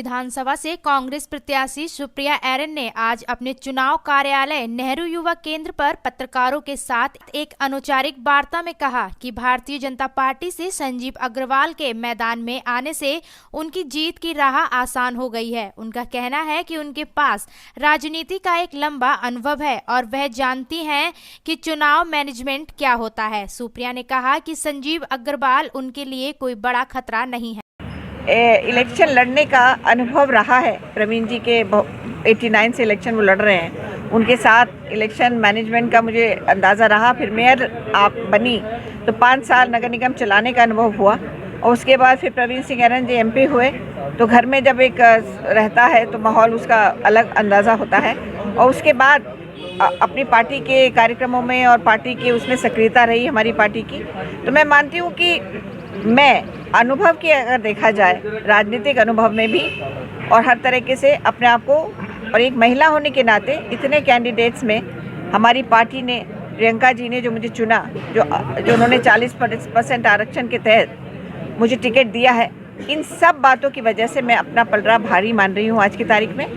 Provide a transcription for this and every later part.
विधानसभा से कांग्रेस प्रत्याशी सुप्रिया एरन ने आज अपने चुनाव कार्यालय नेहरू युवा केंद्र पर पत्रकारों के साथ एक अनौपचारिक वार्ता में कहा कि भारतीय जनता पार्टी से संजीव अग्रवाल के मैदान में आने से उनकी जीत की राह आसान हो गई है। उनका कहना है कि उनके पास राजनीति का एक लंबा अनुभव है और वह जानती हैं कि चुनाव मैनेजमेंट क्या होता है। सुप्रिया ने कहा कि संजीव अग्रवाल उनके लिए कोई बड़ा खतरा नहीं है। इलेक्शन लड़ने का अनुभव रहा है। प्रवीण जी के 89 से इलेक्शन वो लड़ रहे हैं, उनके साथ इलेक्शन मैनेजमेंट का मुझे अंदाज़ा रहा। फिर मेयर आप बनी तो 5 साल नगर निगम चलाने का अनुभव हुआ और उसके बाद फिर प्रवीण सिंह एरन जी MP हुए। तो घर में जब एक रहता है तो माहौल उसका अलग अंदाज़ा होता है और उसके बाद अपनी पार्टी के कार्यक्रमों में और पार्टी की उसमें सक्रियता रही हमारी पार्टी की। तो मैं मानती हूँ कि मैं अनुभव की अगर देखा जाए राजनीतिक अनुभव में भी और हर तरीके से अपने आप को, और एक महिला होने के नाते इतने कैंडिडेट्स में हमारी पार्टी ने, प्रियंका जी ने जो मुझे चुना, जो उन्होंने 40% आरक्षण के तहत मुझे टिकट दिया है, इन सब बातों की वजह से मैं अपना पलड़ा भारी मान रही हूँ आज की तारीख में।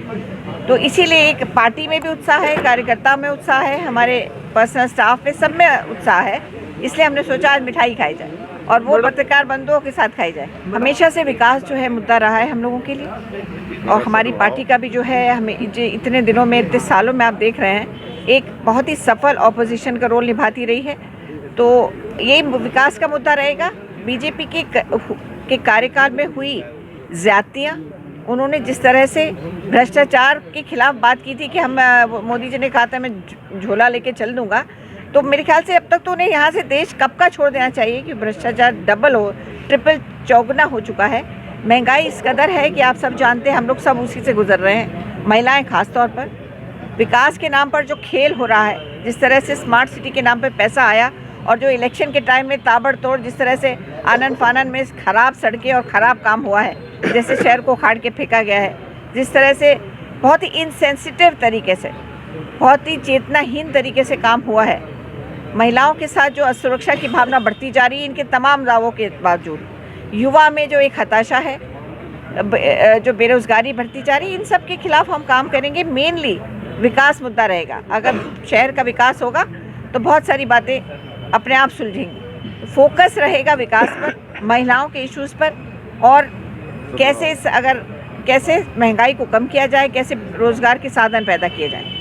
तो इसीलिए एक पार्टी में भी उत्साह है, कार्यकर्ता में उत्साह है, हमारे पर्सनल स्टाफ में सब में उत्साह है। इसलिए हमने सोचा आज मिठाई खाई जाए और वो पत्रकार बंधुओं के साथ खाई जाए। हमेशा से विकास जो है मुद्दा रहा है हम लोगों के लिए और हमारी पार्टी का भी जो है, हमें इतने दिनों में, इतने सालों में आप देख रहे हैं एक बहुत ही सफल ऑपोजिशन का रोल निभाती रही है। तो यही विकास का मुद्दा रहेगा। बीजेपी के कार्यकाल में हुई ज्यादतियाँ, उन्होंने जिस तरह से भ्रष्टाचार के खिलाफ बात की थी कि हम, मोदी जी ने कहा था मैं झोला लेके चल दूंगा, तो मेरे ख्याल से अब तक तो उन्हें यहाँ से देश कब का छोड़ देना चाहिए कि भ्रष्टाचार डबल हो, ट्रिपल, चौगुना हो चुका है। महंगाई इस कदर है कि आप सब जानते हैं, हम लोग सब उसी से गुजर रहे हैं, महिलाएं खास तौर पर। विकास के नाम पर जो खेल हो रहा है, जिस तरह से स्मार्ट सिटी के नाम पर पैसा आया और जो इलेक्शन के टाइम में ताबड़तोड़ जिस तरह से आनन फानन में खराब सड़कें और ख़राब काम हुआ है, जैसे शहर को उखाड़ के फेंका गया है, जिस तरह से बहुत ही इनसेंसिटिव तरीके से, बहुत ही चेतनाहीन तरीके से काम हुआ है, महिलाओं के साथ जो असुरक्षा की भावना बढ़ती जा रही है, इनके तमाम दावों के बावजूद युवा में जो एक हताशा है, जो बेरोजगारी बढ़ती जा रही है, इन सब के खिलाफ हम काम करेंगे। मेनली विकास मुद्दा रहेगा। अगर शहर का विकास होगा तो बहुत सारी बातें अपने आप सुलझेंगी। फोकस रहेगा विकास पर, महिलाओं के इश्यूज़ पर और कैसे महंगाई को कम किया जाए, कैसे रोज़गार के साधन पैदा किए जाए।